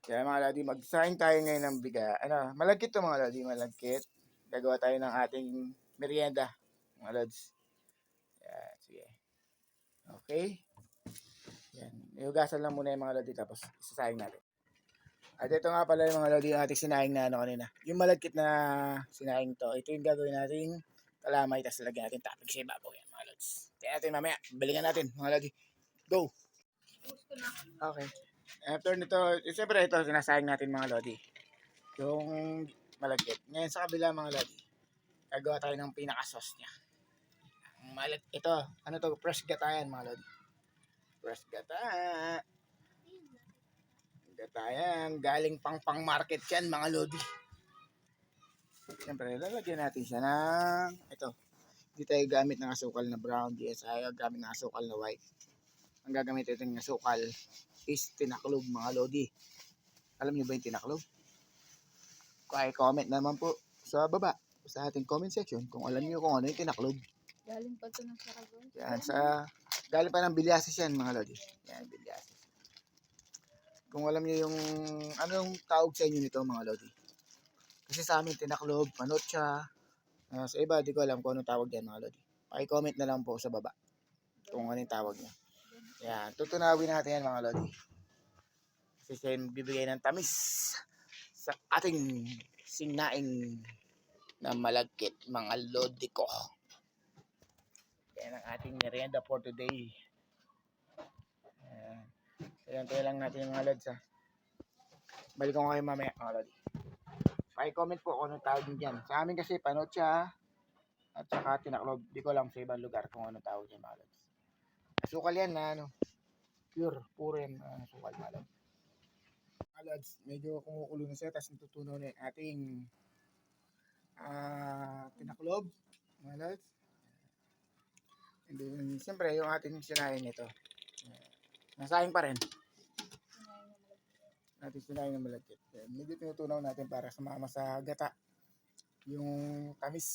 Kaya mga lodi, magsaing tayo ngayon ng malagkit to mga lodi, malagkit. Gagawa tayo ng ating merienda, mga lods. Yan, sige. Okay. Yan. Iugasan lang muna yung mga lodi tapos isasaing natin. At ito nga pala yung mga lodi yung ating sinaing na kanina. Yung malagkit na sinaing to, ito yung gagawin natin kalamay tapos lagyan natin topping sa ibabaw yan mga lods. Kaya natin mamaya, balikan natin mga lodi. Go! Okay. After nito, siyempre ito sinasayang natin mga lodi. Yung malagkit. Ngayon sa kabila mga lodi, gagawa tayo ng pinaka-sauce niya. Ito, ano to, fresh gata yan mga lodi. Fresh gata. Gata yan, galing pang market yan mga lodi. Siyempre, lalagyan natin siya ng, ito, hindi tayo gamit ng asukal na brown, DSI, gamit ng asukal na white. Ang gagamit ito ng asukal is tinaklob mga lodi. Alam niyo ba yung tinaklob? Comment naman po sa baba sa ating comment section kung alam niyo kung ano yung tinaklob. Galing pa ito ng Saragossa. Yan, galing pa ng Bilyasis yan mga lodi. Yan, Bilyasis. Kung alam niyo yung anong tawag sa inyo nito mga lodi. Kasi sa amin tinaklob, panotcha. Sa iba di ko alam kung anong tawag yan mga lodi. Paki-comment na lang po sa baba kung anong tawag niya. Yan, tutunawin natin yan mga lodi. Kasi siya yung bibigay ng tamis sa ating sinaing na malagkit mga lodi ko. Yan ang ating merienda for today. Ayan, tayo lang natin yung mga lods ha. Balik ko kayo mamaya mga lodi. Paki-comment po kung anong tawag dyan. Sa amin kasi panotcha at saka tinaklob. Di ko alam sa ibang lugar kung anong tawag dyan mga lods. Asukal yan na ano. Puro yan asukal mga lods. Mga lods, medyo kumukulo na siya. Tapos natutunaw na yung ating tinaklob mga lods. And then, siyempre, yung ating sinain ito. Nasaing pa rin. Natin sinain ng malagkit. Medyo tinutunaw natin para sumama sa gata yung tamis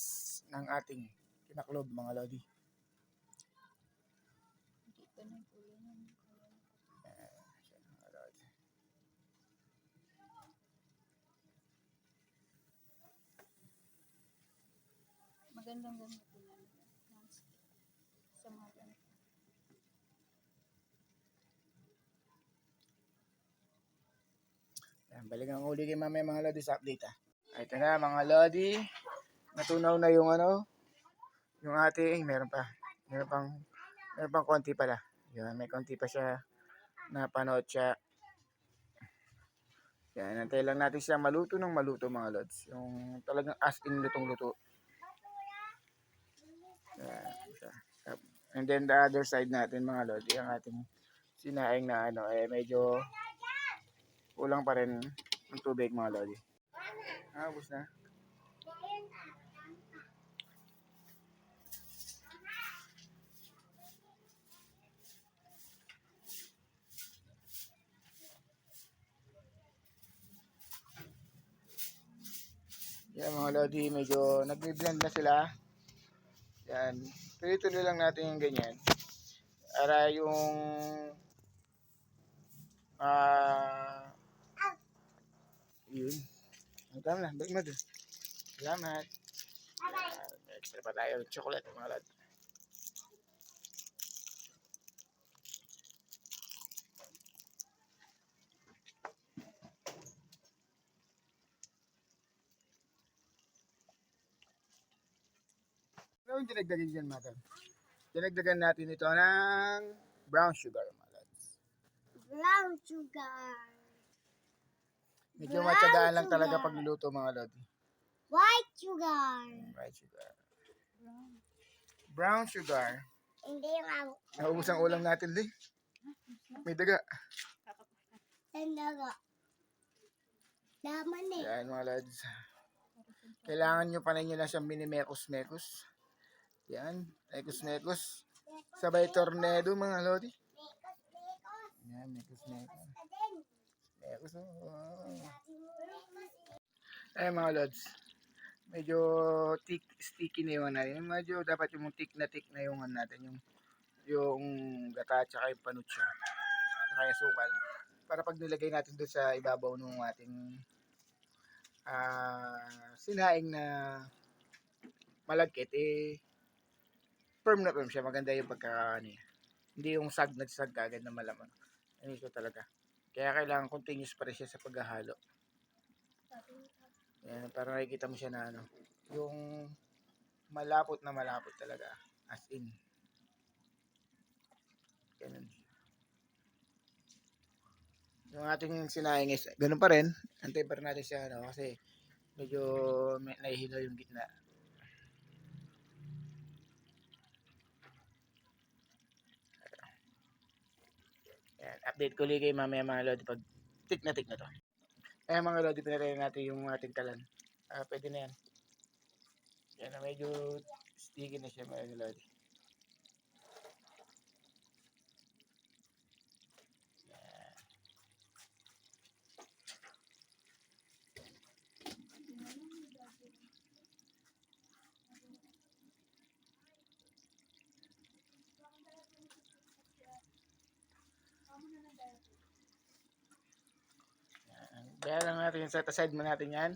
ng ating tinaklob mga lodi. Dito na yung ulo ng magandang gamitin na non-stick sa mga ganito. Balik ang uli kay mamaya mga lodi sa update ha. Ito na mga lodi. Natunaw na yung yung ating, meron pang konti pala. Yan, may konti pa siya na panotcha. Yan, antay lang natin siya maluto ng maluto mga lods. Yung talagang as in lutong-luto. Yan, siya. And then the other side natin mga lodi, ang ating sinaing na medyo kulang pa rin ang tubig mga lodi. Ubos na. Yan mga lodi, medyo nagbe-blend na sila. Yan. Tuloy-tuloy lang natin yung ganyan. Para yung yun. Tama na, balik mo doon. Salamat. Extra pa tayo chocolate mga lodi. Ano yung dinagdagan dyan mga lodi? Dinagdagan natin ito ng brown sugar mga lodi. Brown sugar. Medyo matyagaan lang talaga pagluluto mga lodi. White sugar. White sugar. Brown sugar. Hindi nga. Naubos ang ulam natin din. May daga. Tandaga. Laman eh. Yan mga lads. Kailangan nyo pa ninyo lang siyang minimekos-mekos. Yan. Mekos-mekos. Sabay tornado mga lodi. Yan. Mekos-mekos. Mekos. Ayan mga lods. Medyo sticky na yung natin. Medyo dapat yung thick na yung natin. Yung gata at saka yung panutsa. Saka yung sukal. para pag nilagay natin doon sa ibabaw ng ating sinaing na malagkit, eh, firm na firm siya. Maganda yung pagka, ano, hindi yung nagsag agad na malaman. Ano ito talaga. Kaya kailangan continuous pa rin siya sa paghahalo. Yan, para nakikita mo siya na ano, yung malapot na malapot talaga. As in. Ganun. Yung ating sinaing is, ganun pa rin. Antay pa rin natin siya, ano, kasi medyo nahihilaw yung gitna. Yan, update ko ulit kayo mamaya mga lodi pag tik na to. Kaya mga lodi, pinarayan natin yung ating kalan. Pwede na yan. Yan na medyo sticky na siya mga lodi. Kaya lang natin set aside mo natin yan.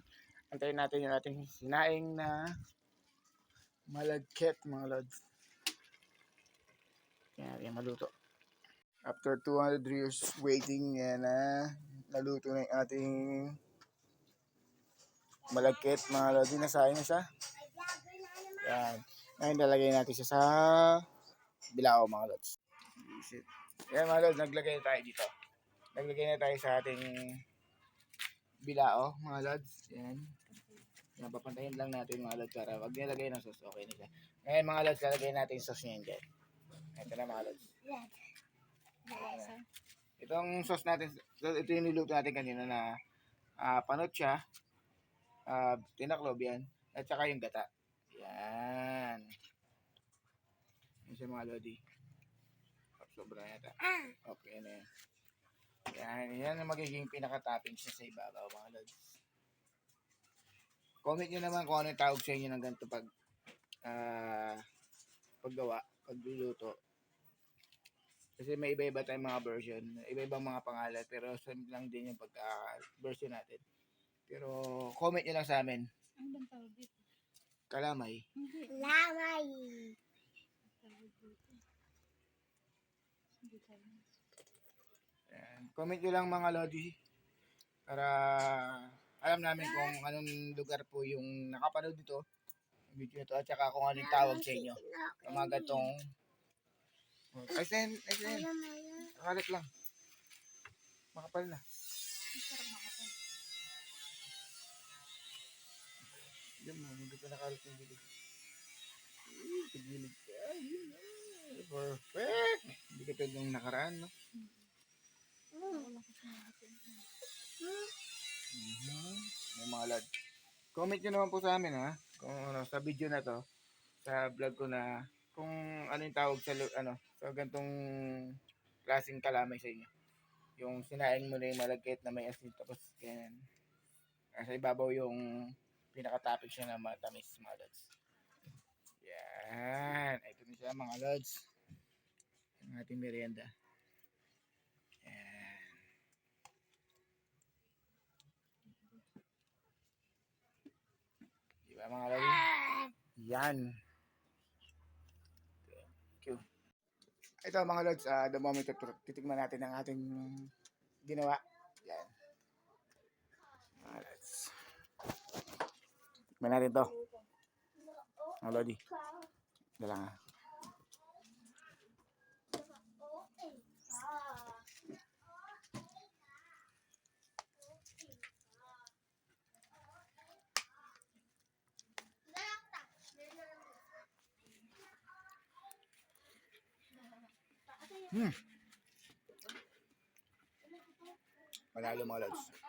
Antayin natin yung ating sinaing na malagkit mga lods. Yan maluto. After 200 years waiting, yan na naluto na yung ating malagkit mga lods. Nasahin na siya. Yan. Ngayon nalagay natin siya sa bilao mga lods. Yan mga lods, naglagay na tayo dito. Naglagay na tayo sa ating bilao mga lods. Yan. Papantayin lang natin mga lods para wag nilagay ng sauce. Okay na siya. Ngayon mga lods, lalagay natin yung sauce niyan dyan. Ito na mga lods. Itong sauce natin, ito yung niluto natin kanina na panot siya, tinaklob yan, at saka yung gata. Yan. Yan siya mga lodi. Sobra yata. Okay na yan. Yan ang magiging pinaka-toppings niya sa ibabaw mga lods. Comment nyo naman kung ano yung tawag sa inyo ng ganito pag paggawa, pagluluto. Kasi may iba-iba tayong mga version, iba-ibang mga pangalan, pero same lang din yung pagka-version natin. Pero comment nyo lang sa amin. Ano bang tawag dito? Kalamay. Lamay. Comment nyo lang mga lodi para alam namin kung anong lugar po yung nakapanood dito video ito at saka kung anong tawag sa inyo yung mga gantong ayun nakalit lang makapal na yun mo hindi pa nakalit yung gilid gilid perfect hindi ka pwede yung nakaraan no. Yung mga lad. Comment nyo naman po sa amin ha. Kung ano, sa video na to. Sa vlog ko na. Kung ano yung tawag sa ano. Sa gantong klaseng kalamay sa inyo. Yung sinain mo na yung malagkit na may asin. Tapos ganyan. Sa ibabaw yung pinaka-topic siya na matamis mga lods. Yan. Ito na siya mga lods. Ang ating merienda. Mga lodi. Yan. Thank you. Ito mga lods, the moment titigman natin ang ating ginawa. Yan. Mga lods. Tikman natin to. Mga lodi. Dala nga. Malalo mga lods.